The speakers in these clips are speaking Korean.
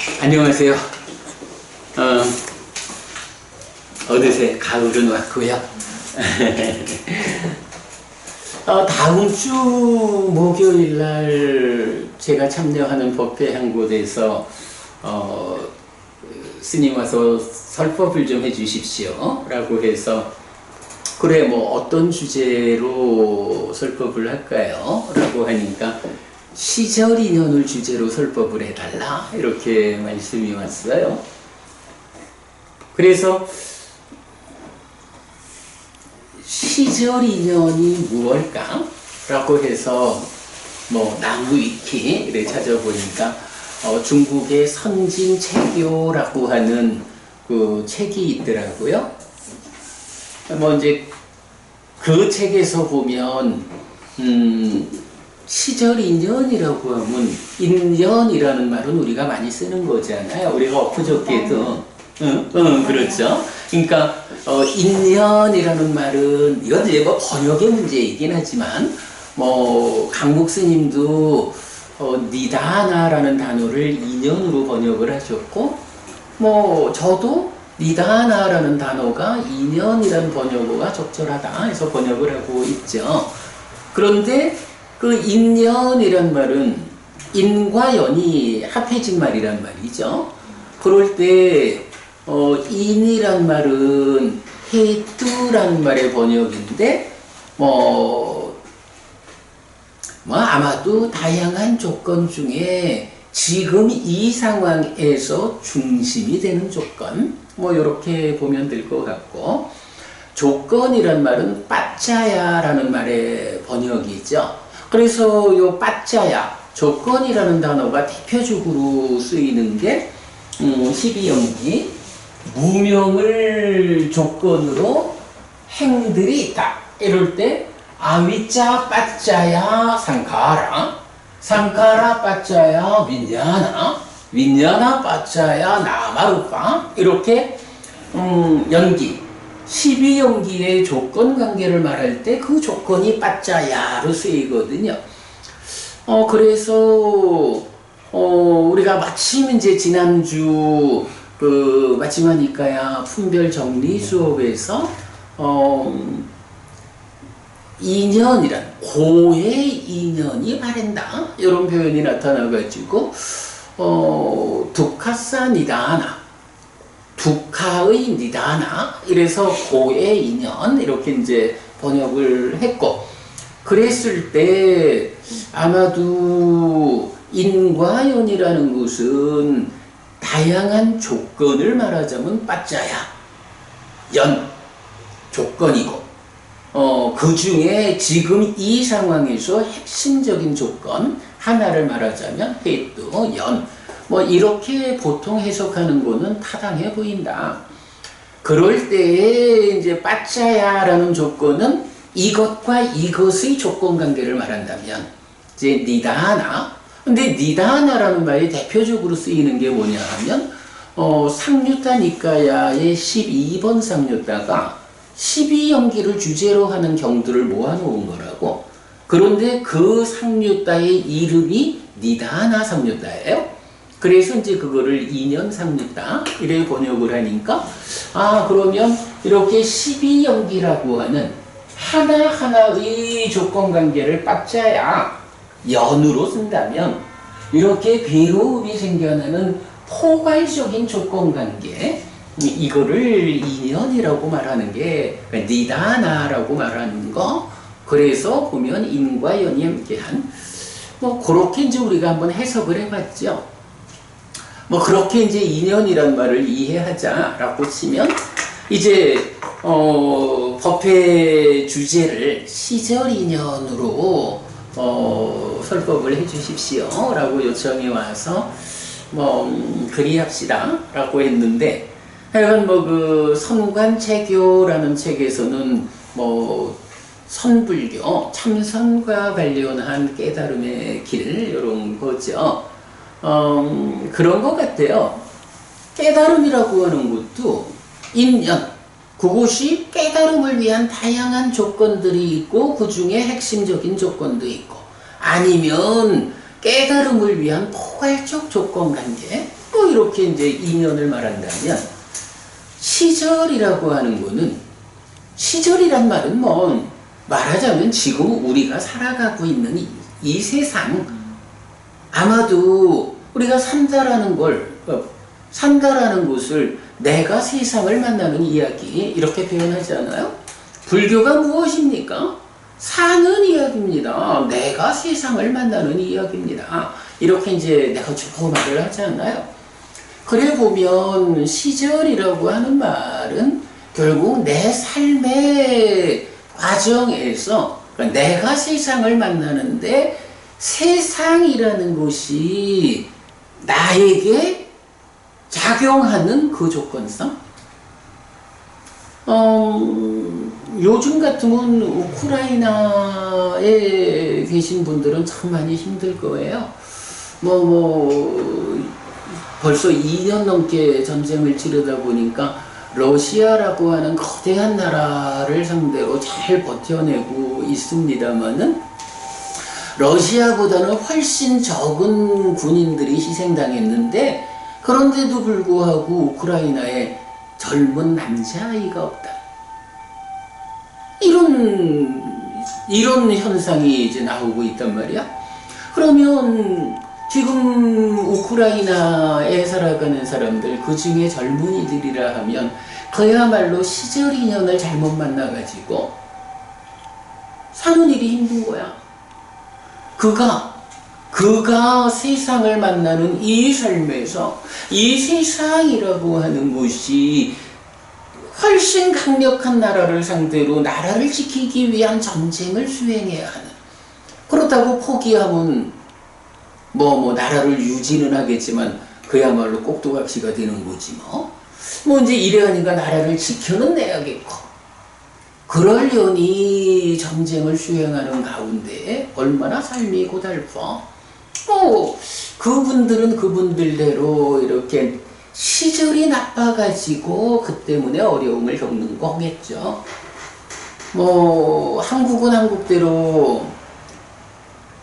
안녕하세요. 어느새 가을은 왔고요. 다음 주 목요일 날 제가 참여하는 법회 한 곳에서 스님 와서 설법을 좀 해주십시오 라고 해서, 그래 뭐 어떤 주제로 설법을 할까요? 라고 하니까 시절 인연을 주제로 설법을 해달라 이렇게 말씀이 왔어요. 그래서 시절 인연이 무엇일까? 라고 해서 뭐 나무 위키를 찾아보니까 중국의 선진체교라고 하는 그 책이 있더라고요. 뭐 이제 그 책에서 보면 시절 인연이라고 하면 인연이라는 말은 우리가 많이 쓰는 거잖아요. 우리가 엊그저께도 그렇죠. 그러니까 인연이라는 말은 이건 이제 뭐 번역의 문제이긴 하지만 뭐 강목 스님도 니다나라는 단어를 인연으로 번역을 하셨고, 뭐 저도 니다나라는 단어가 인연이라는 번역어가 적절하다 해서 번역을 하고 있죠. 그런데 그 인연이란 말은 인과 연이 합해진 말이란 말이죠. 그럴 때 인이란 말은 해뚜라는 말의 번역인데 아마도 다양한 조건 중에 지금 이 상황에서 중심이 되는 조건, 이렇게 보면 될 것 같고, 조건이란 말은 빠짜야라는 말의 번역이죠. 그래서 요 빠짜야, 조건이라는 단어가 대표적으로 쓰이는 게 12연기 무명을 조건으로 행들이 있다. 이럴 때 아위짜 빠짜야 상카라, 상카라 빠짜야 윈냐나, 윈냐나 빠짜야 나마루파, 이렇게 연기 12연기의 조건 관계를 말할 때 그 조건이 빠짜야로 쓰이거든요. 그래서 우리가 마침 이제 지난주 그 마침하니까야 품별 정리 수업에서 인연이란 고의 인연이 바랜다 이런 표현이 나타나가지고 두카사 니다나, 두카의 니다나, 이래서 고의 인연 이렇게 이제 번역을 했고, 그랬을 때 아마도 인과연이라는 것은 다양한 조건을 말하자면 빠짜야 연 조건이고, 그 중에 지금 이 상황에서 핵심적인 조건 하나를 말하자면 해또 연, 이렇게 보통 해석하는 거는 타당해 보인다. 그럴 때에 이제 빠짜야라는 조건은 이것과 이것의 조건 관계를 말한다면 이제 니다하나, 근데 니다하나라는 말이 대표적으로 쓰이는 게 뭐냐 하면 상류타 니까야의 12번 상류타가 12연기를 주제로 하는 경들을 모아놓은 거라고. 그런데 그 상류타의 이름이 니다하나 상류타예요. 그래서 이제 그거를 2년 상류타 이래 번역을 하니까, 그러면 이렇게 12연기라고 하는 하나하나의 조건관계를 빠짜야 연으로 쓴다면 이렇게 괴로움이 생겨나는 포괄적인 조건관계, 이거를 인연이라고 말하는 게 니다나라고 말하는 거. 그래서 보면 인과 연이 함께한, 그렇게 이제 우리가 한번 해석을 해봤죠. 그렇게 이제 인연이란 말을 이해하자라고 치면 이제 법회 주제를 시절 인연으로 설법을 해주십시오 라고 요청이 와서 그리합시다 라고 했는데, 하여간 그 선관체교라는 책에서는 선불교, 참선과 관련한 깨달음의 길 이런 거죠. 그런 것 같아요. 깨달음이라고 하는 것도 인연, 그것이 깨달음을 위한 다양한 조건들이 있고 그 중에 핵심적인 조건도 있고, 아니면 깨달음을 위한 포괄적 조건관계, 이렇게 이제 인연을 말한다면 시절이라고 하는 거는 시절이란 말은 뭐 말하자면 지금 우리가 살아가고 있는 이 세상 아마도 우리가 산다라는 곳을 내가 세상을 만나는 이야기 이렇게 표현하지 않아요? 불교가 무엇입니까? 사는 이야기입니다. 내가 세상을 만나는 이야기입니다. 이렇게 이제 내가 주로 말을 하지 않나요? 그래 보면 시절이라고 하는 말은 결국 내 삶의 과정에서 그러니까 내가 세상을 만나는데 세상이라는 것이 나에게 작용하는 그 조건성? 요즘 같으면 우크라이나에 계신 분들은 참 많이 힘들 거예요. 벌써 2년 넘게 전쟁을 치르다 보니까 러시아라고 하는 거대한 나라를 상대로 잘 버텨내고 있습니다만은 러시아보다는 훨씬 적은 군인들이 희생당했는데 그런데도 불구하고 우크라이나에 젊은 남자아이가 없다. 이런 현상이 이제 나오고 있단 말이야. 그러면 지금 우크라이나에 살아가는 사람들, 그 중에 젊은이들이라 하면 그야말로 시절 인연을 잘못 만나가지고 사는 일이 힘든 거야. 그가 세상을 만나는 이 삶에서 이 세상이라고 하는 것이 훨씬 강력한 나라를 상대로 나라를 지키기 위한 전쟁을 수행해야 하는, 그렇다고 포기하면 나라를 유지는 하겠지만 그야말로 꼭두각시가 되는 거지 이제 이래하니까 나라를 지켜는 내야겠고, 그러려니 전쟁을 수행하는 가운데 얼마나 삶이 고달퍼. 그분들은 그분들대로 이렇게 시절이 나빠가지고 그 때문에 어려움을 겪는 거겠죠. 한국은 한국대로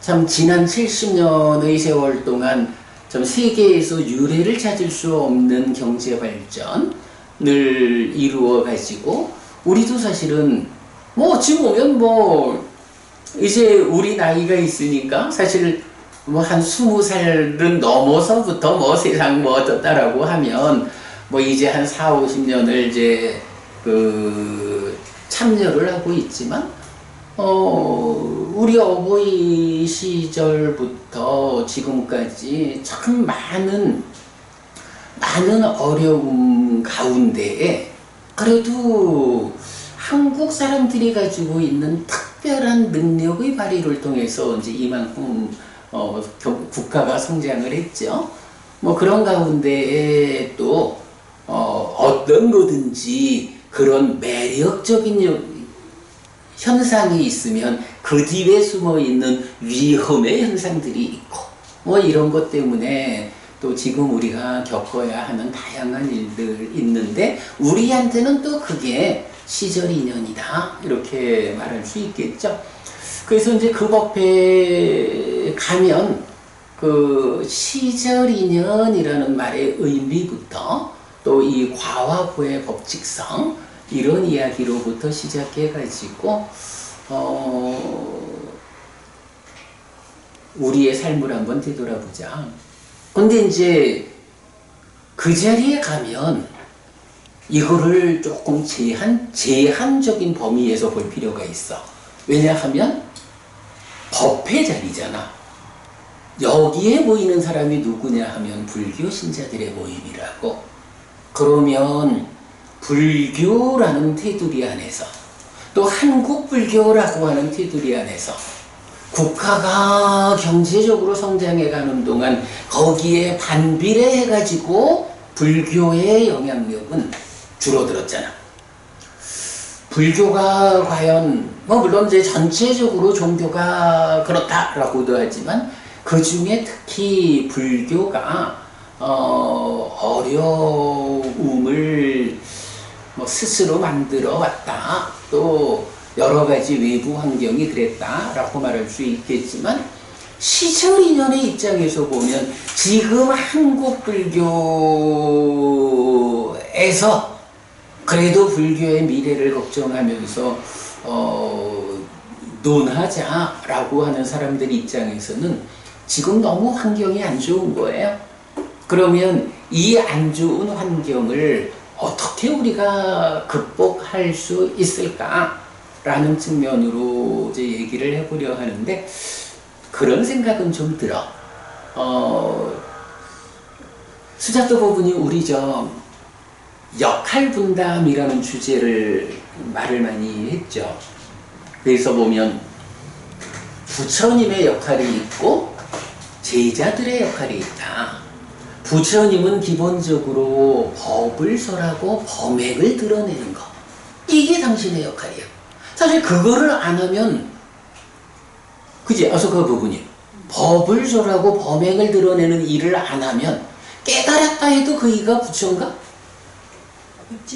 참 지난 70년의 세월 동안 참 세계에서 유례를 찾을 수 없는 경제 발전을 이루어 가지고 우리도 사실은 어찌 보면 이제 우리 나이가 있으니까 사실 한 20살은 넘어서부터 세상 어떻다라고 하면 이제 한 40-50년을 이제 참여를 하고 있지만 우리 어버이 시절부터 지금까지 참 많은 어려움 가운데에 그래도 한국 사람들이 가지고 있는 특별한 능력의 발휘를 통해서 이제 이만큼 국가가 성장을 했죠. 그런 가운데에 또 어떤 거든지 그런 매력적인 현상이 있으면 그 뒤에 숨어있는 위험의 현상들이 있고 이런 것 때문에 또 지금 우리가 겪어야 하는 다양한 일들 있는데 우리한테는 또 그게 시절 인연이다 이렇게 말할 수 있겠죠. 그래서 이제 그 법에 가면 그 시절 인연이라는 말의 의미부터 또 이 과화부의 법칙성 이런 이야기로부터 시작해 가지고 우리의 삶을 한번 되돌아보자. 근데 이제 그 자리에 가면 이거를 조금 제한적인 범위에서 볼 필요가 있어. 왜냐하면 법회 자리잖아. 여기에 모이는 사람이 누구냐 하면 불교 신자들의 모임이라고. 그러면 불교라는 테두리 안에서 또 한국 불교라고 하는 테두리 안에서 국가가 경제적으로 성장해가는 동안 거기에 반비례해가지고 불교의 영향력은 줄어들었잖아. 불교가 과연 물론 이제 전체적으로 종교가 그렇다라고도 하지만 그 중에 특히 불교가 어려움을 스스로 만들어 왔다. 또 여러 가지 외부 환경이 그랬다라고 말할 수 있겠지만 시절 인연의 입장에서 보면 지금 한국 불교에서 그래도 불교의 미래를 걱정하면서 논하자라고 하는 사람들 입장에서는 지금 너무 환경이 안 좋은 거예요. 그러면 이 안 좋은 환경을 어떻게 우리가 극복할 수 있을까라는 측면으로 이제 얘기를 해보려 하는데, 그런 생각은 좀 들어. 수자도 부분이 우리 역할 분담이라는 주제를 말을 많이 했죠. 그래서 보면 부처님의 역할이 있고 제자들의 역할이 있다. 부처님은 기본적으로 법을 설하고 범행을 드러내는 거. 이게 당신의 역할이야. 사실 그거를 안 하면, 그지? 어서 그 부분이. 법을 설하고 범행을 드러내는 일을 안 하면 깨달았다 해도 그 이가 부처인가?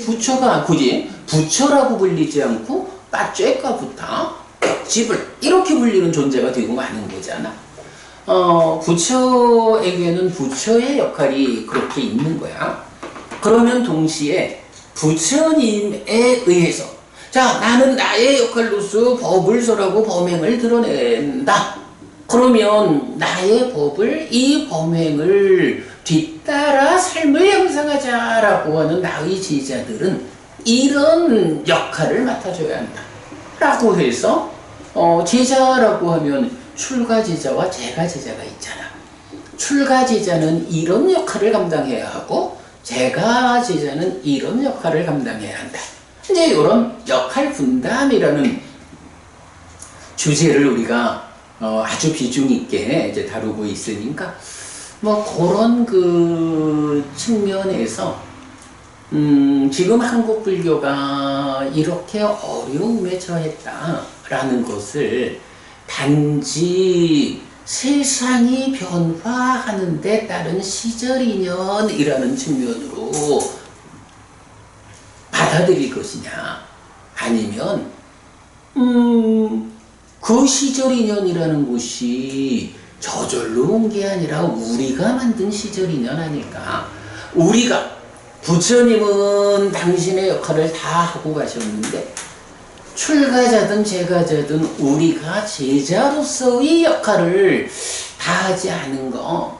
부처가, 그지? 부처라고 불리지 않고 빠쬐까 부타, 백집을 이렇게 불리는 존재가 되고 마는 거잖아. 부처에게는 부처의 역할이 그렇게 있는 거야. 그러면 동시에 부처님에 의해서, 자, 나는 나의 역할로서 법을 설하고 범행을 드러낸다. 그러면 나의 법을, 이 범행을 뒤따라 삶을 형성하자라고 하는 나의 제자들은 이런 역할을 맡아줘야 한다. 라고 해서 제자라고 하면 출가제자와 제가제자가 있잖아. 출가제자는 이런 역할을 감당해야 하고 제가제자는 이런 역할을 감당해야 한다. 이제 이런 역할 분담이라는 주제를 우리가 아주 비중 있게 이제 다루고 있으니까 뭐 그런 그 측면에서 지금 한국 불교가 이렇게 어려움에 처했다라는 것을 단지 세상이 변화하는 데 따른 시절인연이라는 측면으로 받아들일 것이냐, 아니면 그 시절인연이라는 것이 저절로 온 게 아니라 우리가 만든 시절인연 아닐까. 우리가, 부처님은 당신의 역할을 다 하고 가셨는데 출가자든 제가자든 우리가 제자로서의 역할을 다 하지 않은 거,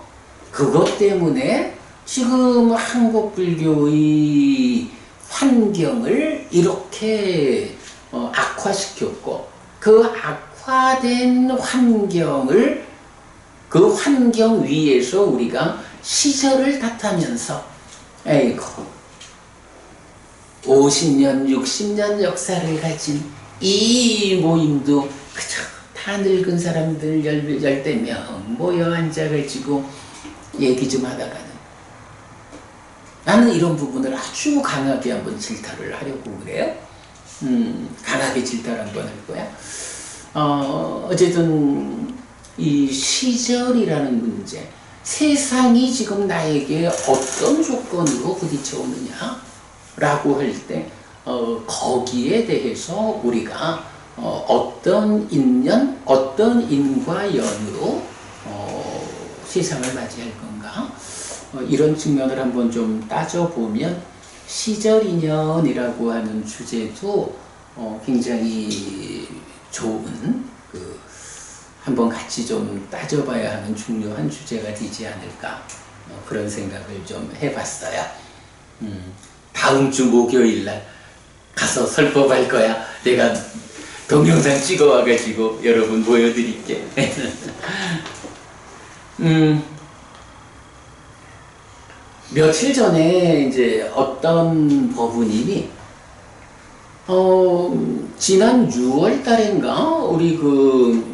그것 때문에 지금 한국 불교의 환경을 이렇게 악화시켰고, 그 악화된 환경을, 그 환경 위에서 우리가 시절을 탓하면서 에이고 50년, 60년 역사를 가진 이 모임도 그저 다 늙은 사람들 열대 명 모여 앉아가지고 얘기 좀 하다가는, 나는 이런 부분을 아주 강하게 한번 질타를 하려고 그래요. 강하게 질타를 한번 할 거야. 어쨌든 이 시절이라는 문제, 세상이 지금 나에게 어떤 조건으로 부딪혀 오느냐 라고 할 때 거기에 대해서 우리가 어떤 인연, 어떤 인과 연으로 세상을 맞이할 건가, 이런 측면을 한번 좀 따져보면 시절인연이라고 하는 주제도 굉장히 좋은, 한번 같이 좀 따져봐야 하는 중요한 주제가 되지 않을까, 그런 생각을 좀 해봤어요. 다음 주 목요일날 가서 설법할 거야. 내가 동영상 찍어와가지고 여러분 보여드릴게. 며칠 전에 이제 어떤 법우님이 지난 6월 달인가 우리 그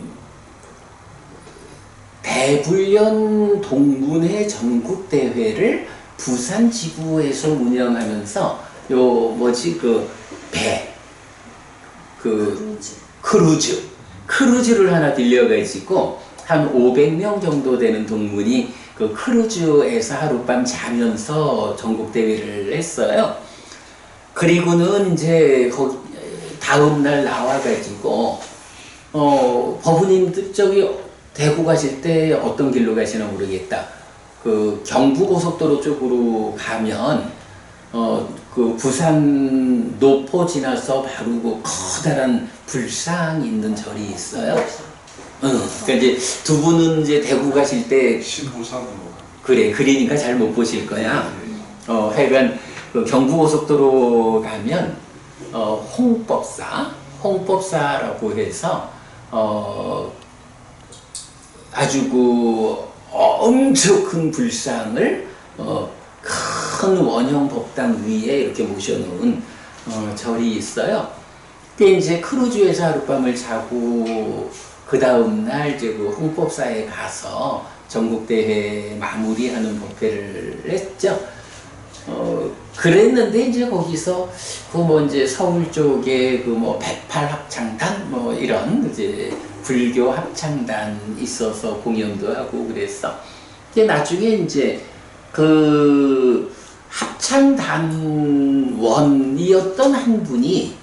대불련 동문회 전국대회를 부산 지구에서 운영하면서 요 뭐지 그 배, 크루즈를 하나 빌려가지고 한 500명 정도 되는 동문이 그 크루즈에서 하룻밤 자면서 전국대회를 했어요. 그리고는 이제 거기 다음날 나와가지고 법우님들 저기 대구 가실 때 어떤 길로 가시나 모르겠다. 그 경부고속도로 쪽으로 가면 그 부산 노포 지나서 바로 그 커다란 불상 있는 절이 있어요. 그러니까 이제 두 분은 이제 대구 가실 때 신부산으로 그래 그러니까 잘 못 보실 거야. 하여간 그 경부고속도로 가면 홍법사라고 해서 아주 그 엄청 큰 불상을 큰 원형 법당 위에 이렇게 모셔놓은 절이 있어요. 그게 이제 크루즈에서 하룻밤을 자고 그 다음 날 이제 그 홍법사에 가서 전국대회 마무리하는 법회를 했죠. 그랬는데 이제 거기서 그 뭐 이제 서울 쪽에 그 뭐 108합창단 뭐 이런 이제 불교 합창단 있어서 공연도 하고 그랬어. 근데 나중에 이제 그 합창단원이었던 한 분이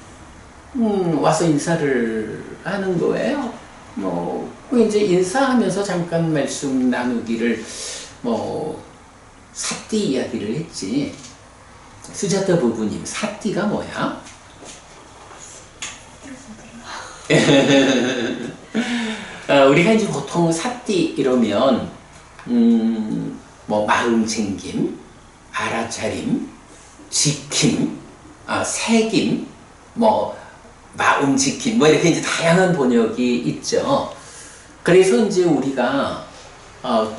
와서 인사를 하는 거예요. 뭐 이제 인사하면서 잠깐 말씀 나누기를 뭐 사띠 이야기를 했지. 수자타 부부님, 사띠가 뭐야? 우리가 이제 보통 사띠 이러면 뭐 마음 챙김, 알아차림, 지킴, 새김, 뭐 마음 지킴, 뭐 이렇게 이제 다양한 번역이 있죠. 그래서 이제 우리가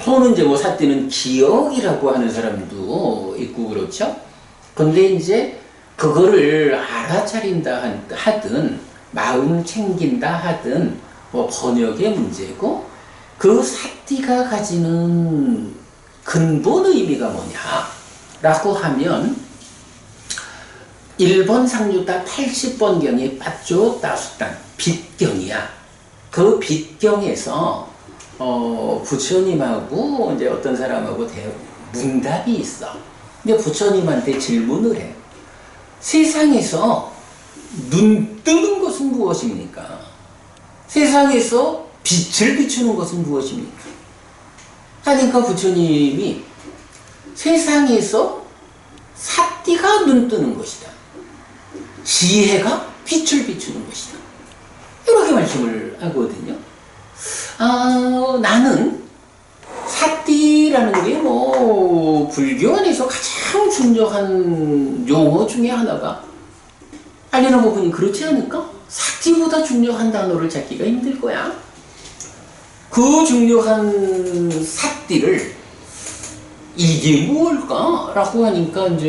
또는 이제 뭐 사띠는 기억이라고 하는 사람도 있고 그렇죠. 근데 이제 그거를 알아차린다 하든 마음 챙긴다 하든 뭐 번역의 문제고, 그 사띠가 가지는 근본 의미가 뭐냐라고 하면 1번 상주따 80번경이 빠쪼 따수단 빗경이야. 그 빗경에서 부처님하고 이제 어떤 사람하고 문답이 있어. 근데 부처님한테 질문을 해. 세상에서 눈 뜨는 것은 무엇입니까? 세상에서 빛을 비추는 것은 무엇입니까? 하니까 부처님이 세상에서 사띠가 눈 뜨는 것이다. 지혜가 빛을 비추는 것이다. 이렇게 말씀을 하거든요. 나는 사띠라는 게 뭐 불교 안에서 가장 중요한 용어 중에 하나가 알려나 보니 그렇지 않을까? 사띠보다 중요한 단어를 찾기가 힘들 거야. 그 중요한 사띠를 이게 무엇일까? 라고 하니까 이제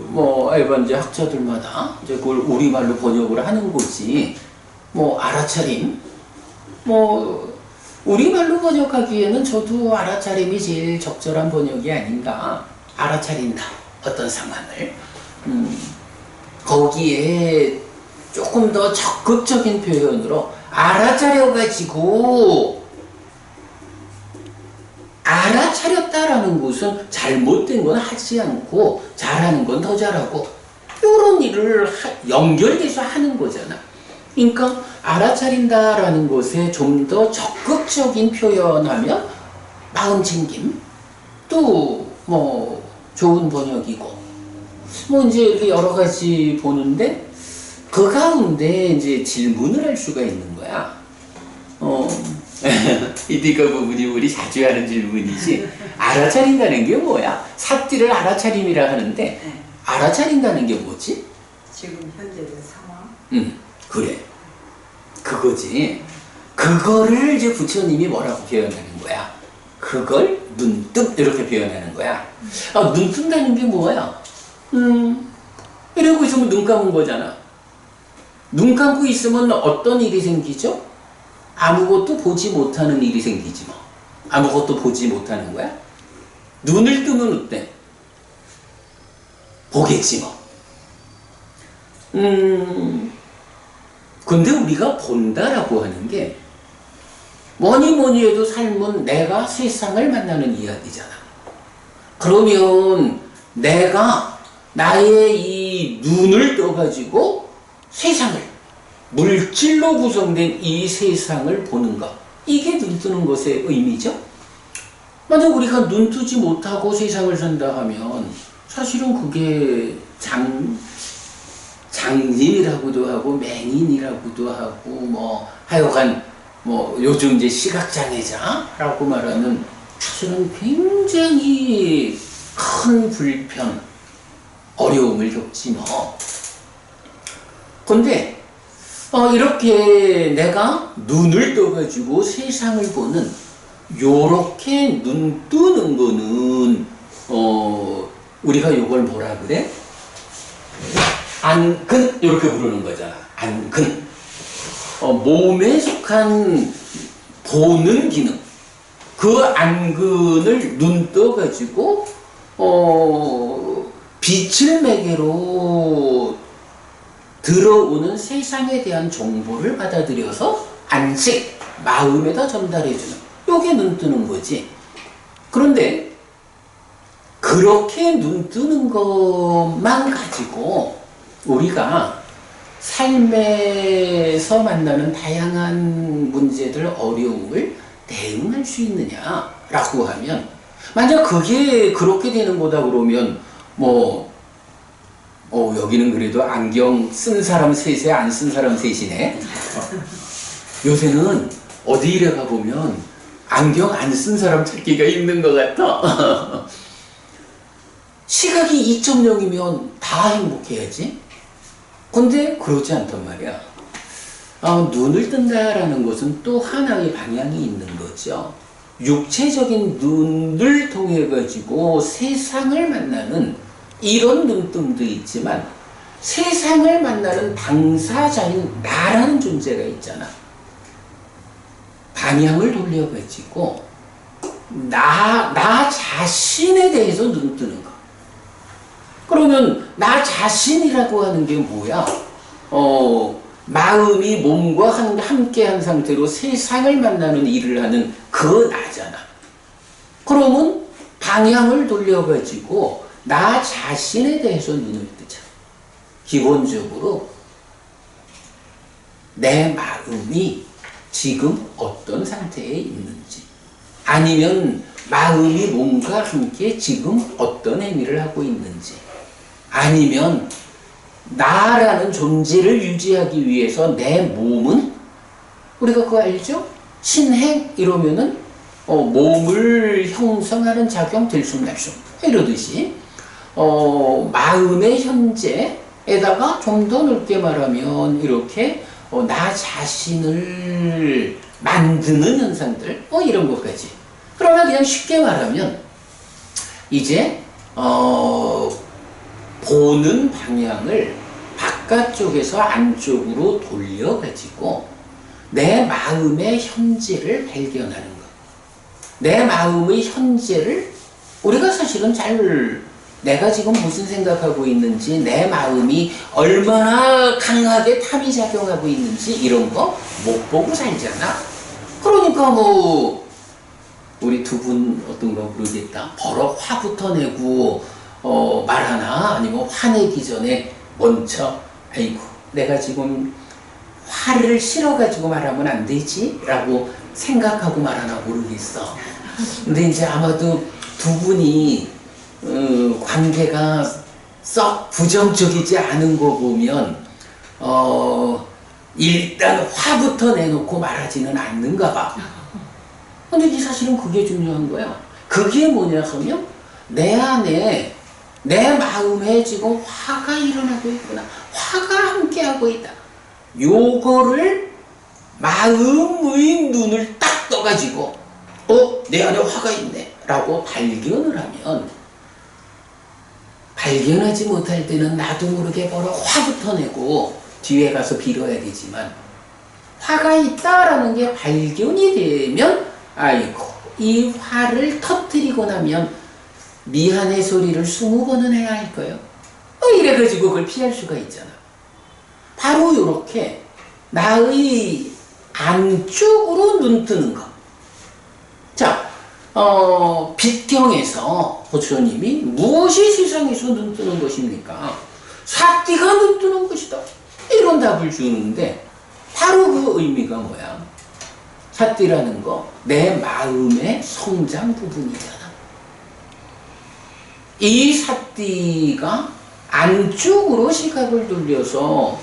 뭐 이제 학자들마다 이제 그걸 우리말로 번역을 하는 거지. 뭐 알아차림, 뭐 우리말로 번역하기에는 저도 알아차림이 제일 적절한 번역이 아닌가. 알아차린다, 어떤 상황을. 거기에 조금 더 적극적인 표현으로 알아차려가지고, 알아차렸다라는 것은 잘못된 건 하지 않고 잘하는 건 더 잘하고 이런 일을 연결돼서 하는 거잖아. 그러니까 알아차린다라는 것에 좀 더 적극적인 표현하면 마음 챙김, 또 뭐 좋은 번역이고, 뭐 이제 이렇게 여러 가지 보는데 그 가운데 이제 질문을 할 수가 있는 거야. 이디가 부분이 우리 자주 하는 질문이지. 알아차린다는 게 뭐야? 사띠를 알아차림이라 하는데 알아차린다는 게 뭐지? 지금 현재의 상황? 그래. 그거지. 그거를 이제 부처님이 뭐라고 표현하는 거야? 그걸 눈뜸 이렇게 표현하는 거야. 눈 뜬다는 게 뭐야? 이러고 있으면 눈 감은 거잖아. 눈 감고 있으면 어떤 일이 생기죠? 아무것도 보지 못하는 일이 생기지 뭐. 아무것도 보지 못하는 거야? 눈을 뜨면 어때? 보겠지 뭐. 근데 우리가 본다라고 하는 게 뭐니 해도 삶은 내가 세상을 만나는 이야기잖아. 그러면 내가 나의 이 눈을 떠가지고 세상을, 물질로 구성된 이 세상을 보는 것, 이게 눈 뜨는 것의 의미죠. 만약 우리가 눈 뜨지 못하고 세상을 산다 하면 사실은 그게 장님이라고도 하고 맹인이라고도 하고 뭐 하여간 뭐 요즘 이제 시각장애자라고 말하는 사실은 굉장히 큰 불편, 어려움을 겪지 뭐. 근데 이렇게 내가 눈을 떠가지고 세상을 보는 요렇게 눈 뜨는 거는 우리가 요걸 뭐라 그래? 안근 이렇게 부르는 거잖아. 안근. 몸에 속한 보는 기능. 그 안근을 눈 떠가지고 빛을 매개로 들어오는 세상에 대한 정보를 받아들여서 안식, 마음에다 전달해주는 요게 눈 뜨는 거지. 그런데 그렇게 눈 뜨는 것만 가지고 우리가 삶에서 만나는 다양한 문제들, 어려움을 대응할 수 있느냐라고 하면, 만약 그게 그렇게 되는 거다 그러면 여기는 그래도 안경 쓴 사람 셋에 안 쓴 사람 셋이네. 요새는 어디 이래 가보면 안경 안 쓴 사람 찾기가 힘든 것 같아. 시각이 2.0이면 다 행복해야지. 근데 그렇지 않단 말이야. 눈을 뜬다라는 것은 또 하나의 방향이 있는 거죠. 육체적인 눈을 통해 가지고 세상을 만나는 이런 눈뜸도 있지만, 세상을 만나는 당사자인 나라는 존재가 있잖아. 방향을 돌려가지고 나 자신에 대해서 눈 뜨는 거. 그러면 나 자신이라고 하는 게 뭐야? 마음이 몸과 함께한 상태로 세상을 만나는 일을 하는 그 나잖아. 그러면 방향을 돌려가지고 나 자신에 대해서 눈을 뜨자. 기본적으로 내 마음이 지금 어떤 상태에 있는지, 아니면 마음이 몸과 함께 지금 어떤 행위를 하고 있는지, 아니면 나라는 존재를 유지하기 위해서 내 몸은, 우리가 그거 알죠? 신행 이러면은 몸을 형성하는 작용 들숨날숨 이러듯이 마음의 현재에다가 좀 더 넓게 말하면 이렇게 나 자신을 만드는 현상들 이런 것까지. 그러나 그냥 쉽게 말하면 이제 보는 방향을 바깥쪽에서 안쪽으로 돌려가지고 내 마음의 현재를 발견하는 것. 내 마음의 현재를 우리가 사실은 내가 지금 무슨 생각하고 있는지, 내 마음이 얼마나 강하게 탐이 작용하고 있는지 이런 거 못 보고 살잖아. 그러니까 우리 두 분 어떤 거 모르겠다. 버럭 화부터 내고 말하나, 아니면 화내기 전에 먼저 아이고 내가 지금 화를 실어가지고 말하면 안 되지 라고 생각하고 말하나 모르겠어. 근데 이제 아마도 두 분이 관계가 썩 부정적이지 않은 거 보면 일단 화부터 내놓고 말하지는 않는가 봐. 근데 사실은 그게 중요한 거야. 그게 뭐냐 하면 내 안에, 내 마음에 지금 화가 일어나고 있구나, 화가 함께하고 있다, 요거를 마음의 눈을 딱 떠가지고 내 안에 화가 있네 라고 발견을 하면, 발견하지 못할 때는 나도 모르게 바로 화부터 내고 뒤에 가서 빌어야 되지만, 화가 있다라는 게 발견이 되면 아이고 이 화를 터뜨리고 나면 미안해 소리를 20번은 해야 할 거예요. 이래가지고 그걸 피할 수가 있잖아. 바로 이렇게 나의 안쪽으로 눈 뜨는 거. 자, 빛경에서 부처님이 무엇이 세상에서 눈 뜨는 것입니까? 사띠가 눈 뜨는 것이다. 이런 답을 주는데 바로 그 의미가 뭐야? 삿띠라는 거 내 마음의 성장 부분이잖아. 이 삿띠가 안쪽으로 시각을 돌려서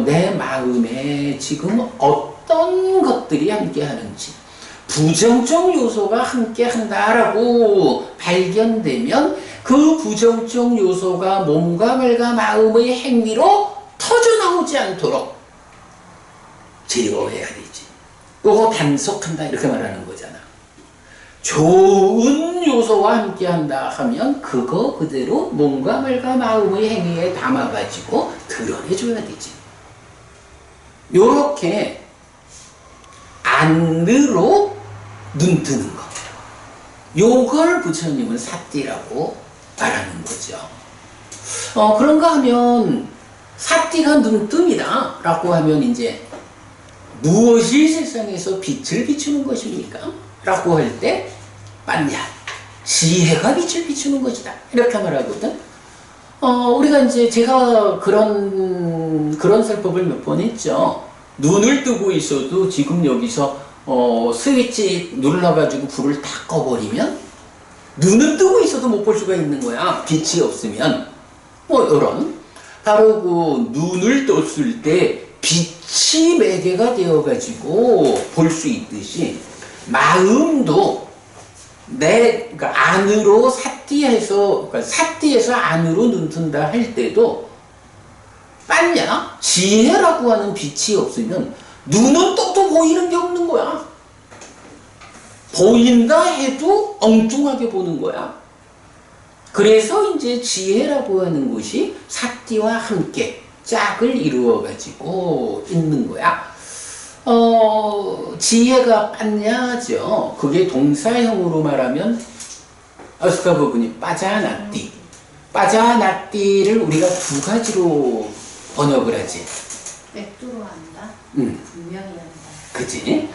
내 마음에 지금 어떤 것들이 함께 하는지, 부정적 요소가 함께 한다라고 발견되면 그 부정적 요소가 몸과 말과 마음의 행위로 터져나오지 않도록 제거해야 되지. 그거 단속한다 이렇게 말하는 거잖아. 좋은 요소와 함께 한다 하면 그거 그대로 몸과 말과 마음의 행위에 담아가지고 드러내줘야 되지. 요렇게 안으로 눈 뜨는 거, 요걸 부처님은 삿띠라고 말하는 거죠. 그런가 하면 삿띠가 눈뜸이다 라고 하면 이제 무엇이 세상에서 빛을 비추는 것입니까? 라고 할 때 맞냐? 지혜가 빛을 비추는 것이다 이렇게 말하거든. 우리가 이제 제가 그런 설법을 몇 번 했죠. 눈을 뜨고 있어도 지금 여기서 스위치 눌러가지고 불을 다 꺼버리면 눈은 뜨고 있어도 못 볼 수가 있는 거야. 빛이 없으면. 이런 바로 그 눈을 떴을 때 빛이 매개가 되어가지고 볼 수 있듯이 마음도 그러니까 안으로 그러니까 삿띠에서 안으로 눈 뜬다 할 때도 맞냐? 지혜라고 하는 빛이 없으면 눈은 떠도 보이는 게 없는 거야. 보인다 해도 엉뚱하게 보는 거야. 그래서 이제 지혜라고 하는 것이 삿띠와 함께 짝을 이루어 가지고 있는 거야. 지혜가 빠냐죠. 그게 동사형으로 말하면 아스카 부분이 빠자나띠. 빠자나띠를 우리가 두 가지로 번역을 하지. 백두로 한다. 분명히 한다. 그지?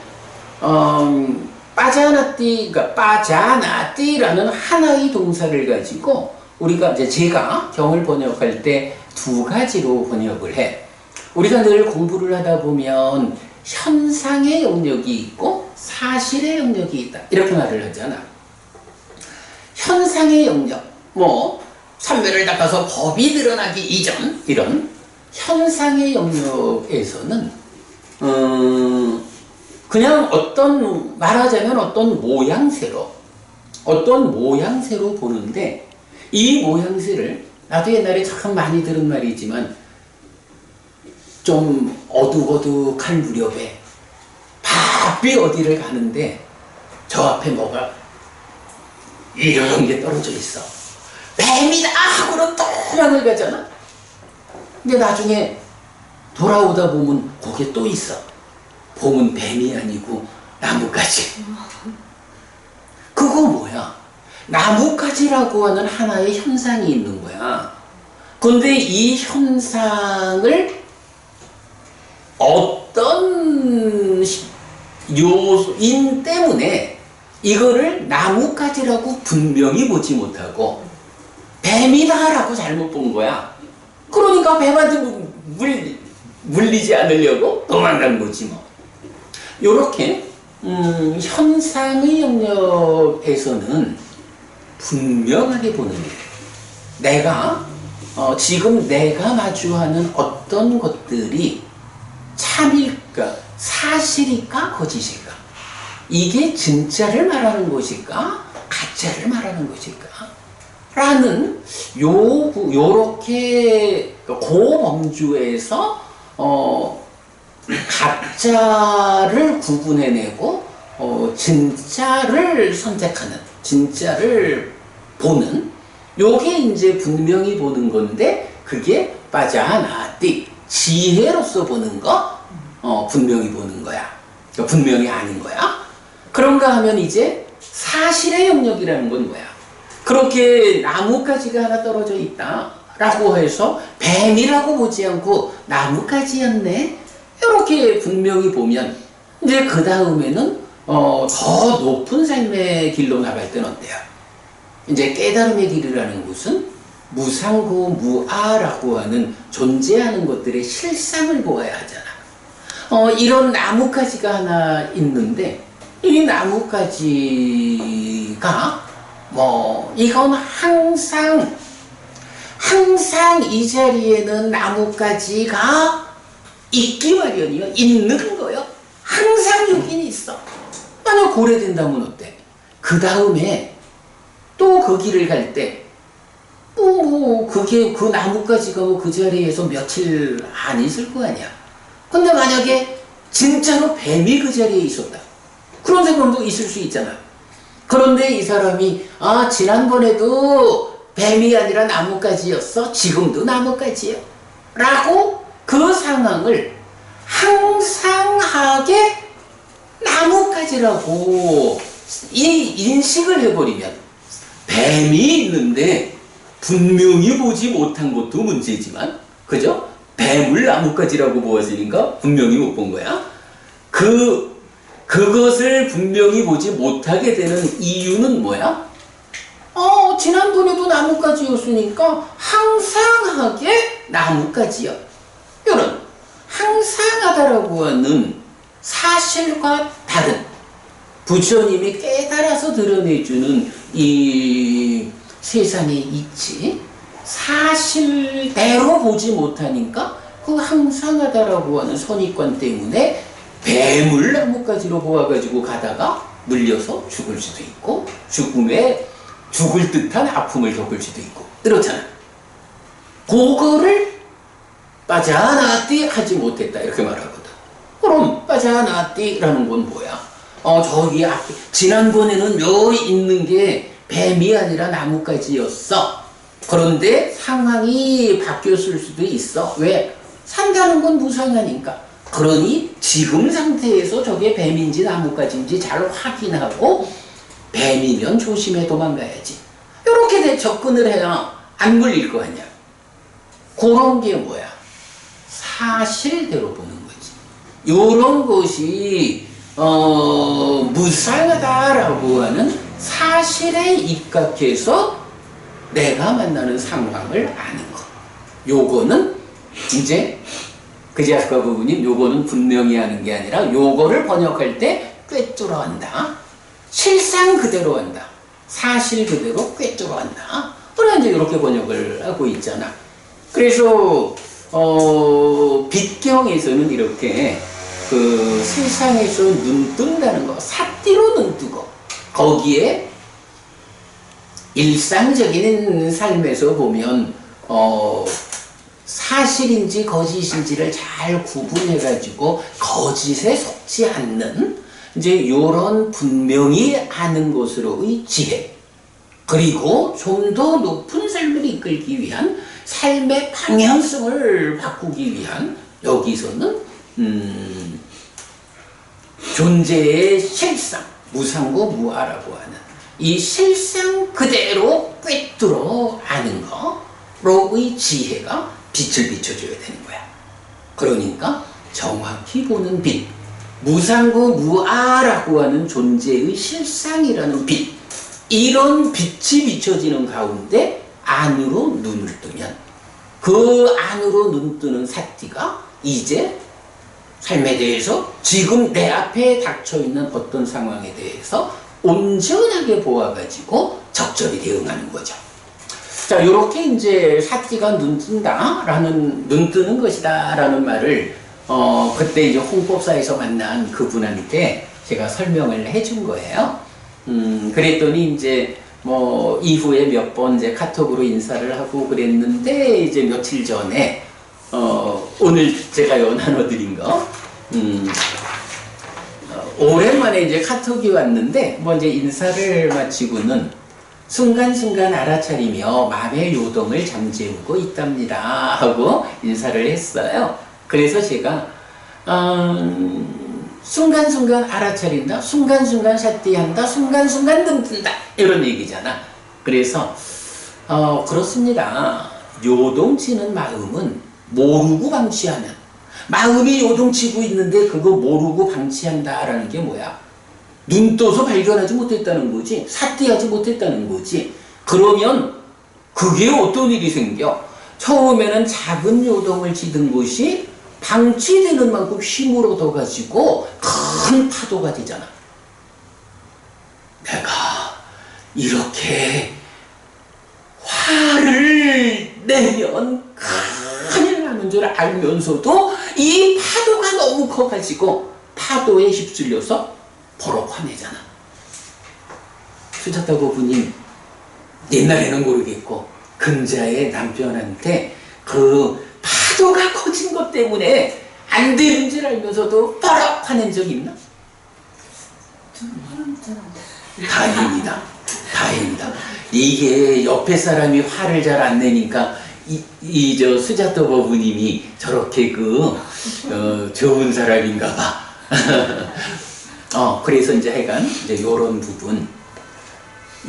그러니까 빠자나띠라는 하나의 동사를 가지고 우리가 이제 제가 경을 번역할 때 두 가지로 번역을 해. 우리가 늘 공부를 하다 보면 현상의 영역이 있고 사실의 영역이 있다 이렇게 말을 하잖아. 현상의 영역, 삼매를 닦아서 법이 드러나기 이전 이런 현상의 영역에서는 그냥 말하자면 어떤 모양새로 보는데, 이 모양새를 나도 옛날에 참 많이 들은 말이지만 좀 어둑어둑할 무렵에 바삐 어디를 가는데 저 앞에 뭐가 이런 게 떨어져 있어. 뱀이다 하고는 도망을 가잖아. 근데 나중에 돌아오다 보면 거기에 또 있어. 보면 뱀이 아니고 나뭇가지. 그거 뭐야? 나뭇가지라고 하는 하나의 현상이 있는 거야. 근데 이 현상을 어떤 요인 때문에 이거를 나뭇가지라고 분명히 보지 못하고 뱀이다라고 잘못 본 거야. 그러니까 뱀한테 물리지 않으려고 도망간 거지 뭐. 요렇게 현상의 영역에서는 분명하게 보는 거예요. 지금 내가 마주하는 어떤 것들이 참일까, 사실일까, 거짓일까? 이게 진짜를 말하는 것일까, 가짜를 말하는 것일까? 라는 요렇게 고범주에서 가짜를 구분해내고 진짜를 선택하는, 진짜를 보는, 요게 이제 분명히 보는 건데, 그게 빠자나띠, 지혜로서 보는 거, 분명히 보는 거야. 그러니까 분명히 아닌 거야. 그런가 하면 이제 사실의 영역이라는 건 뭐야? 그렇게 나뭇가지가 하나 떨어져 있다 라고 해서 뱀이라고 보지 않고 나뭇가지였네, 이렇게 분명히 보면 이제 그 다음에는 더 높은 삶의 길로 나갈 때는 어때요? 이제 깨달음의 길이라는 것은 무상고 무아라고 하는 존재하는 것들의 실상을 보아야 하잖아. 이런 나뭇가지가 하나 있는데, 이 나뭇가지가 이건 항상 이 자리에는 나뭇가지가 있기 마련이요. 있는 거요. 항상 여긴 있어. 만약 고래된다면 어때? 그 다음에 또 그 길을 갈 때, 그게 그 나뭇가지가 그 자리에서 며칠 안 있을 거 아니야. 근데 만약에 진짜로 뱀이 그 자리에 있었다. 그런 사람도 있을 수 있잖아. 그런데 이 사람이, 지난번에도 뱀이 아니라 나뭇가지였어. 지금도 나뭇가지요. 라고 그 상황을 항상하게 나뭇가지라고 인식을 해버리면, 뱀이 있는데 분명히 보지 못한 것도 문제지만, 그죠? 뱀을 나뭇가지라고 보았으니까 분명히 못 본 거야. 그것을 분명히 보지 못하게 되는 이유는 뭐야? 지난번에도 나뭇가지였으니까 항상하게 나뭇가지야. 이런 항상하다라고 하는 사실과 다른 부처님이 깨달아서 드러내주는 이 세상의 이치, 사실대로 보지 못하니까 그 항상하다라고 하는 선입관 때문에 뱀을 나뭇가지로 보아가지고 가다가 물려서 죽을 수도 있고, 죽을 듯한 아픔을 겪을 수도 있고, 이렇잖아. 그거를 빠자나띠 하지 못했다, 이렇게 말하거든. 그럼 빠자나띠라는 건 뭐야? 저기 앞에 지난번에는 여기 있는 게 뱀이 아니라 나뭇가지였어. 그런데 상황이 바뀌었을 수도 있어. 왜? 산다는 건 무상하니까. 그러니 지금 상태에서 저게 뱀인지 나뭇가지인지 잘 확인하고, 뱀이면 조심해 도망가야지. 이렇게 접근을 해야 안 물릴 거 아니야. 그런 게 뭐야? 사실대로 보는 거지. 이런 것이 무상하다라고 하는 사실에 입각해서 내가 만나는 상황을 아는 거. 요거는 이제 그제 아까 부부님, 요거는 분명히 하는 게 아니라 요거를 번역할 때 꿰뚫어 한다. 실상 그대로 한다. 사실 그대로 꿰뚫어 한다. 그래 이제 이렇게 번역을 하고 있잖아. 그래서 빛경에서는 이렇게 그 세상에서 눈 뜬다는 거, 삿띠로 눈 뜨고, 거기에 일상적인 삶에서 보면 사실인지 거짓인지를 잘 구분해가지고 거짓에 속지 않는 이제 요런 분명히 아는 것으로의 지혜, 그리고 좀 더 높은 삶을 이끌기 위한 삶의 방향성을 바꾸기 위한, 여기서는 존재의 실상, 무상고 무아라고 하는 이 실상 그대로 꿰뚫어 아는 거로의 지혜가 빛을 비춰줘야 되는 거야. 그러니까 정확히 보는 빛, 무상고 무아라고 하는 존재의 실상이라는 빛, 이런 빛이 비춰지는 가운데 안으로 눈을 뜨면, 그 안으로 눈 뜨는 삿띠가 이제 삶에 대해서 지금 내 앞에 닥쳐있는 어떤 상황에 대해서 온전하게 보아가지고 적절히 대응하는 거죠. 자, 요렇게 이제 삿띠가 눈 뜨는 것이다 라는 말을 그때 이제 홍법사에서 만난 그분한테 제가 설명을 해준 거예요. 그랬더니 이제 이후에 몇 번 이제 카톡으로 인사를 하고 그랬는데, 이제 며칠 전에 오늘 제가 나눠드린 거, 오랜만에 이제 카톡이 왔는데, 이제 인사를 마치고는 순간순간 알아차리며 마음의 요동을 잠재우고 있답니다 하고 인사를 했어요. 그래서 제가 순간순간 알아차린다, 순간순간 삿띠한다, 순간순간 눈 뜬다, 이런 얘기잖아. 그래서 그렇습니다. 요동치는 마음은 모르고 방치하면, 마음이 요동치고 있는데 그거 모르고 방치한다라는 게 뭐야? 눈 떠서 발견하지 못했다는 거지, 삿띠하지 못했다는 거지. 그러면 그게 어떤 일이 생겨? 처음에는 작은 요동을 지든 것이 방치되는 만큼 힘을 얻어가지고 큰 파도가 되잖아. 내가 이렇게 화를 내면 큰일 나는 줄 알면서도 이 파도가 너무 커가지고 파도에 휩쓸려서 버럭 화내잖아. 수자타 고부님 옛날에는 모르겠고 근자의 남편한테 그 파도가 커진 것 때문에 안 되는 줄 알면서도 버럭 화낸 적 있나? 다행입니다. 다행이다. 이게 옆에 사람이 화를 잘 안 내니까 저 수자타 고부님이 저렇게 좋은 사람인가 봐. 그래서 이제 하여간 이제 요런 부분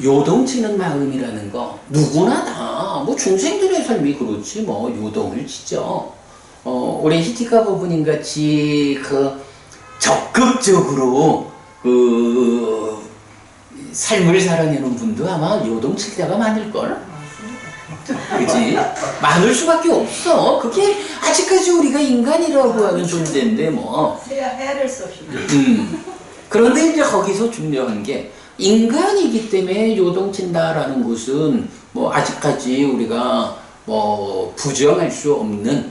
요동치는 마음이라는 거 누구나 다 뭐 중생들의 삶이 그렇지 뭐 요동을 치죠. 우리 히티카 부부님 같이 적극적으로 삶을 살아내는 분도 아마 요동칠 때가 많을걸. 그치? 많을 수밖에 없어. 그게 아직까지 우리가 인간이라고 하는 존재인데 뭐. 헤아릴 수 없이. 그런데 이제 거기서 중요한 게 인간이기 때문에 요동친다라는 것은 뭐 아직까지 우리가 뭐 부정할 수 없는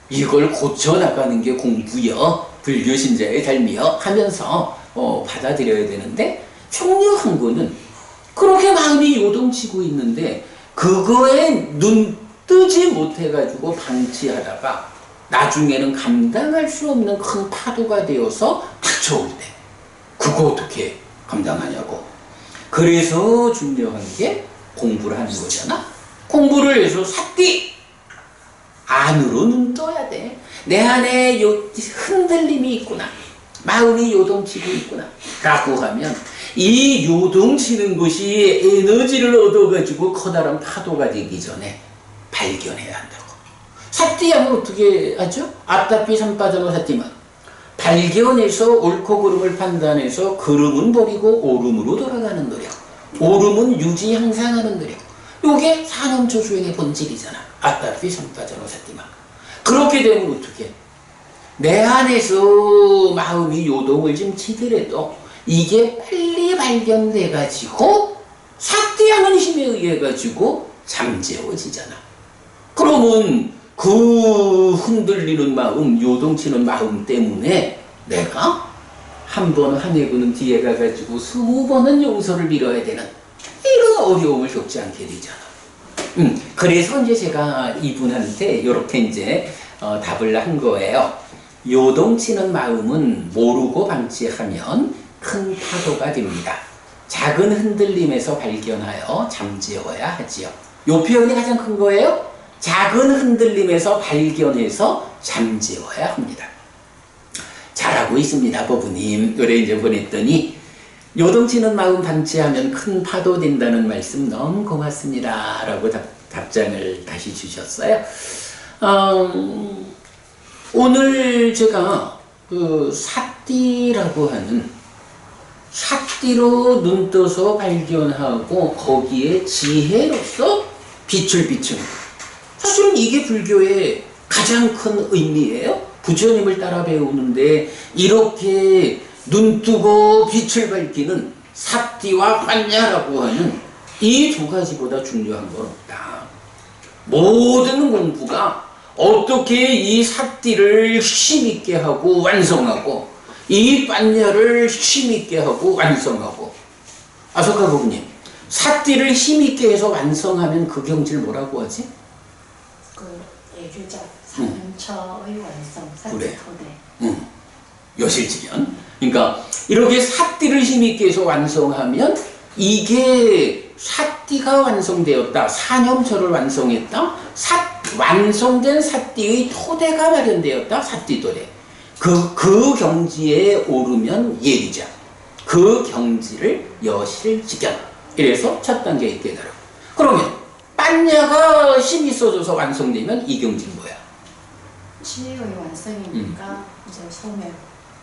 이걸 고쳐나가는 게 공부여 불교 신자의 삶이여 하면서 받아들여야 되는데 중요한 거는 그렇게 마음이 요동치고 있는데 그거에 눈 뜨지 못해가지고 방치하다가 나중에는 감당할 수 없는 큰 파도가 되어서 닥쳐올 때 그거 어떻게 감당하냐고. 그래서 중요한 게 공부를 하는 거잖아. 공부를 해서 삿띠 안으로 눈 떠야 돼. 내 안에 흔들림이 있구나. 마음이 요동치고 있구나 라고 하면 이 요동치는 것이 에너지를 얻어가지고 커다란 파도가 되기 전에 발견해야 한다고. 삿띠하면 어떻게 하죠? 아따피 삼빠져노 삿띠만 발견해서 옳고 그름을 판단해서 그름은 버리고 옳음으로 돌아가는 노력, 옳음은 유지 향상하는 노력. 요게 산엄초수행의 본질이잖아. 아따피 삼빠져노 삿띠만. 그렇게 되면 어떻게 내 안에서 마음이 요동을 좀 치더라도 이게 빨리 발견돼 가지고 삭대하는 힘에 의해 가지고 잠재워지잖아. 그러면 그 흔들리는 마음, 요동치는 마음 때문에 내가 한 번 화내고는 뒤에 가가지고 20번은 용서를 빌어야 되는 이런 어려움을 겪지 않게 되잖아. 그래서 이제 제가 이분한테 이렇게 이제 답을 한 거예요. 요동치는 마음은 모르고 방치하면 큰 파도가 됩니다. 작은 흔들림에서 발견하여 잠재워야 하지요. 요 표현이 가장 큰 거예요. 작은 흔들림에서 발견해서 잠재워야 합니다. 잘하고 있습니다, 버부님. 노래 이제 보냈더니 요동치는 마음 방치하면 큰 파도 된다는 말씀 너무 고맙습니다. 라고 답장을 다시 주셨어요. 오늘 제가 삿띠라고 하는 삿띠로 눈 떠서 발견하고 거기에 지혜로서 빛을 비추는 사실은 이게 불교의 가장 큰 의미예요. 부처님을 따라 배우는데 이렇게 눈 뜨고 빛을 밝히는 삿띠와 판야라고 하는 이 두 가지보다 중요한 건 없다. 모든 공부가 어떻게 이 삿띠를 힘있게 하고 완성하고 이 판야를 힘있게 하고 완성하고. 아소카 부부님, 삿띠를 힘있게 해서 완성하면 그 경지를 뭐라고 하지? 예주자 삼연처의 완성, 그래. 삿띠토대. 여실지견. 그러니까 이렇게 삿띠를 힘있게 해서 완성하면 이게 삿띠가 완성되었다. 사념처를 완성했다. 완성된 삿띠의 토대가 마련되었다. 삿띠토대. 그 경지에 오르면 예리자. 그 경지를 여실지견. 이래서 첫 단계의 깨달음. 그러면 판야가 힘이 있어져서 완성되면 이 경지는 뭐야? 지혜의 완성이니까 이제 소멸,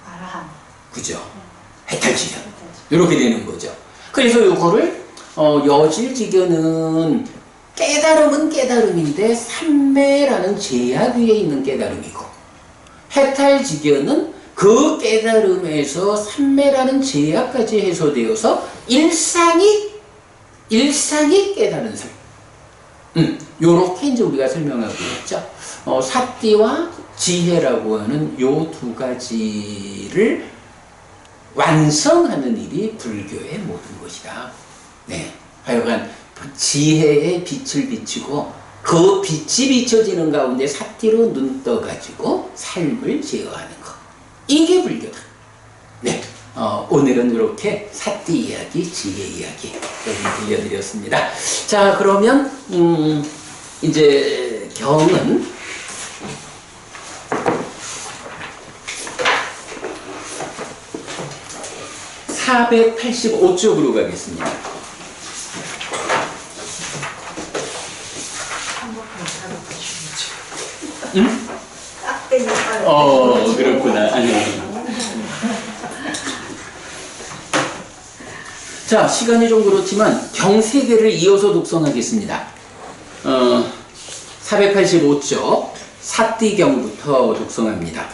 아라한. 그죠? 해탈지견. 이렇게 되는 거죠. 그래서 요거를 여실지견은 깨달음은 깨달음인데 삼매라는 제약 위에 있는 깨달음이고 해탈지견은 그 깨달음에서 삼매라는 제약까지 해소되어서 일상이 깨달은 삶. 요렇게 이제 우리가 설명하고 있죠. 사띠와 지혜라고 하는 요 두 가지를 완성하는 일이 불교의 모든 것이다. 네. 하여간 지혜의 빛을 비추고 그 빛이 비춰지는 가운데 사띠로 눈 떠가지고 삶을 제어하는 것. 이게 불교다. 네. 오늘은 이렇게 사띠 이야기, 지혜 이야기 여기 들려드렸습니다. 자, 그러면 이제 경은 485쪽으로 가겠습니다. 응? 그렇구나. 자, 시간이 좀 그렇지만 경 3개를 이어서 독송하겠습니다. 485쪽 사띠경부터 독송합니다.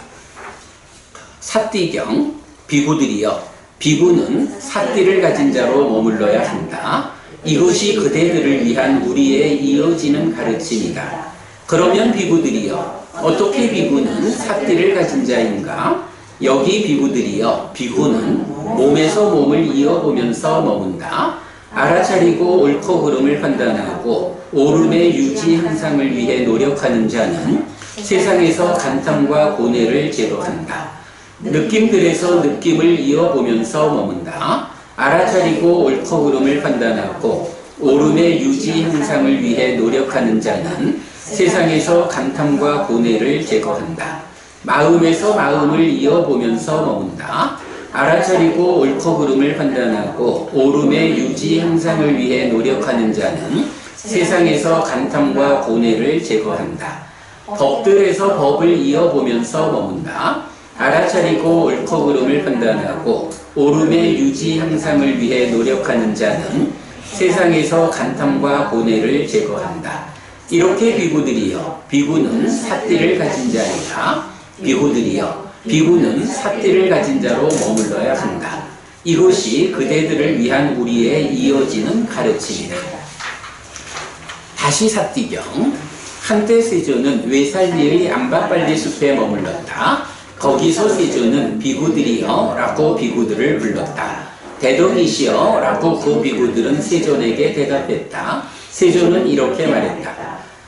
사띠경, 비구들이여, 비구는 사띠를 가진 자로 머물러야 한다. 이것이 그대들을 위한 우리의 이어지는 가르침이다. 그러면 비구들이여, 어떻게 비구는 사띠를 가진 자인가? 여기 비구들이여, 비구는 몸에서 몸을 이어보면서 머문다. 알아차리고 옳고 그름을 판단하고 오름의 유지 향상을 위해 노력하는 자는 세상에서 간탐과 고뇌를 제거한다. 느낌들에서 느낌을 이어보면서 머문다. 알아차리고 옳고 그름을 판단하고 오름의 유지 향상을 위해 노력하는 자는 세상에서 간탐과 고뇌를 제거한다. 마음에서 마음을 이어보면서 머문다. 알아차리고 옳고 그름을 판단하고 오름의 유지 향상을 위해 노력하는 자는 세상에서 간탐과 고뇌를 제거한다. 법들에서 법을 이어보면서 머문다. 알아차리고 옳고 그름을 판단하고 오름의 유지 향상을 위해 노력하는 자는 세상에서 간탐과 고뇌를 제거한다. 이렇게 비구들이여, 비구는 사띠를 가진 자이다. 비구들이여, 비구는 사띠를 가진 자로 머물러야 한다. 이것이 그대들을 위한 우리의 이어지는 가르침이다. 다시 사띠경. 한때 세조는 외살리의 암바빨리 숲에 머물렀다. 거기서 세조는 비구들이여 라고 비구들을 불렀다. 대덕이시여 라고 그 비구들은 세존에게 대답했다. 세조는 이렇게 말했다.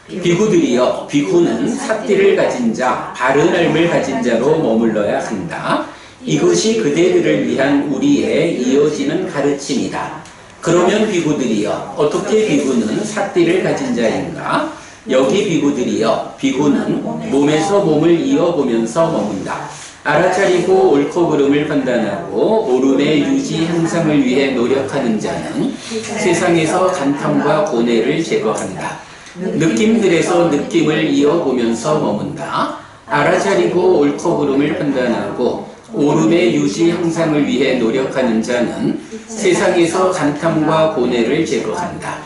비구들이여, 비구는 사띠를 가진 자, 바른 삶을 가진 자로 머물러야 한다. 이것이 그대들을 위한 우리의 이어지는 가르침이다. 그러면 비구들이여, 어떻게 비구는 사띠를 가진 자인가? 여기 비구들이여, 비구는 몸에서 몸을 이어보면서 머문다. 알아차리고 옳고 그름을 판단하고 오름의 유지 향상을 위해 노력하는 자는 세상에서 간탐과 고뇌를 제거한다. 느낌들에서 느낌을 이어보면서 머문다. 알아차리고 옳고 그름을 판단하고 오름의 유지 향상을 위해 노력하는 자는 세상에서 간탐과 고뇌를 제거한다.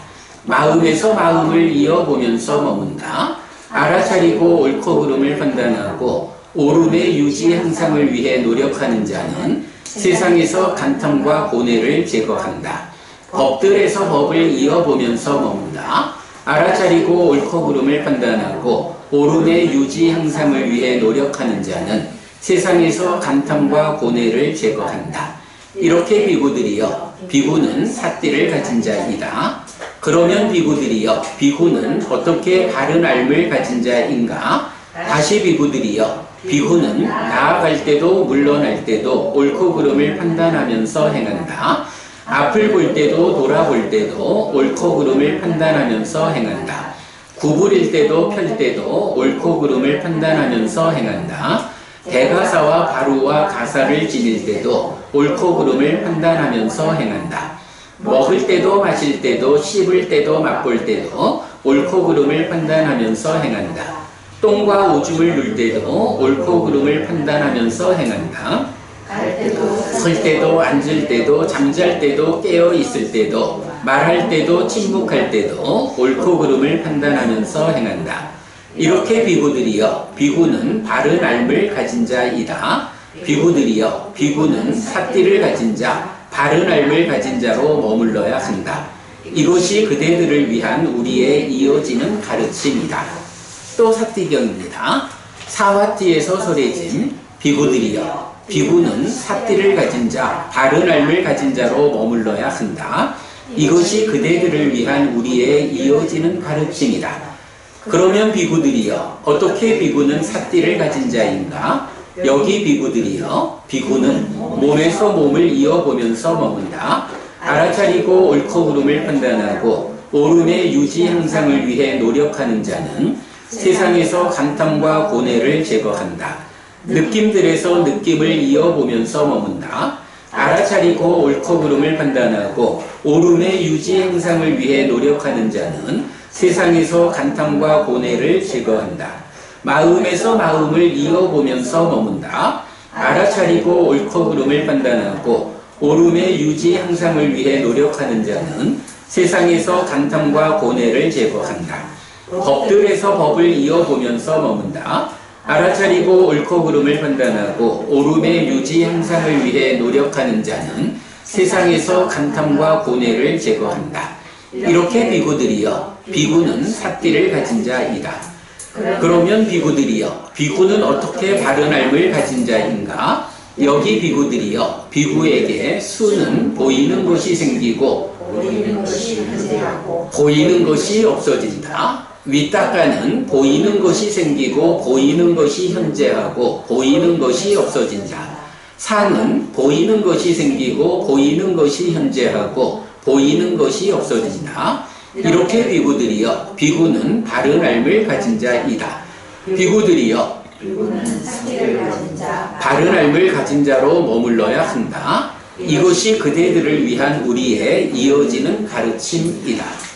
마음에서 마음을 이어보면서 머문다. 알아차리고 옳고 그름을 판단하고 오름의 유지 향상을 위해 노력하는 자는 세상에서 간탐과 고뇌를 제거한다. 법들에서 법을 이어보면서 머문다. 알아차리고 옳고 그름을 판단하고 오름의 유지 향상을 위해 노력하는 자는 세상에서 간탐과 고뇌를 제거한다. 이렇게 비구들이여, 비구는 사띠를 가진 자이다. 그러면 비구들이여, 비구는 어떻게 바른 삶을 가진 자인가? 다시 비구들이여, 비구는 나아갈 때도 물러날 때도 옳고 그름을 판단하면서 행한다. 앞을 볼 때도 돌아볼 때도 옳고 그름을 판단하면서 행한다. 구부릴 때도 펼 때도 옳고 그름을 판단하면서 행한다. 대가사와 바루와 가사를 지닐 때도 옳고 그름을 판단하면서 행한다. 먹을 때도 마실 때도 씹을 때도 맛볼 때도 옳고 그름을 판단하면서 행한다. 똥과 오줌을 눌 때도 옳고 그름을 판단하면서 행한다. 설 때도 앉을 때도 잠잘 때도 깨어 있을 때도 말할 때도 침묵할 때도 옳고 그름을 판단하면서 행한다. 이렇게 비구들이여 비구는 바른 알을 가진 자이다. 비구들이여 비구는 삿띠를 가진 자 바른 알을 가진 자로 머물러야 한다. 이것이 그대들을 위한 우리의 이어지는 가르침이다. 또 삿띠경입니다. 사화띠에서 소래짐 비구들이여 비구는 삿띠를 가진 자 바른 알을 가진 자로 머물러야 한다. 이것이 그대들을 위한 우리의 이어지는 가르침이다. 그러면 비구들이여 어떻게 비구는 삿띠를 가진 자인가? 여기 비구들이여 비구는 몸에서 몸을 이어보면서 머문다. 알아차리고 옳고 그름을 판단하고 오름의 유지 향상을 위해 노력하는 자는 세상에서 간탐과 고뇌를 제거한다. 느낌들에서 느낌을 이어보면서 머문다. 알아차리고 옳고 그름을 판단하고 오름의 유지 향상을 위해 노력하는 자는 세상에서 간탐과 고뇌를 제거한다. 마음에서 마음을 이어보면서 머문다. 알아차리고 옳고 그름을 판단하고 오름의 유지 향상을 위해 노력하는 자는 세상에서 간탐과 고뇌를 제거한다. 법들에서 법을 이어보면서 머문다. 알아차리고 옳고 그름을 판단하고 오름의 유지 향상을 위해 노력하는 자는 세상에서 간탐과 고뇌를 제거한다. 이렇게 비구들이여 비구는 삿띠를 가진 자이다. 그러면 비구들이여 비구는 어떻게 바른 알을 가진 자인가? 여기 비구들이여 비구에게 수는 보이는 것이 생기고 보이는 것이 없어진다. 위닦아는 보이는 것이 생기고 보이는 것이 현재하고 보이는 것이 없어진다. 상은 보이는 것이 생기고 보이는 것이 현재하고 보이는 것이 없어진다. 이렇게 비구들이여 비구는 바른 알을 가진 자이다. 비구들이여 바른 알을 가진 자로 머물러야 한다. 이것이 그대들을 위한 우리의 이어지는 가르침이다.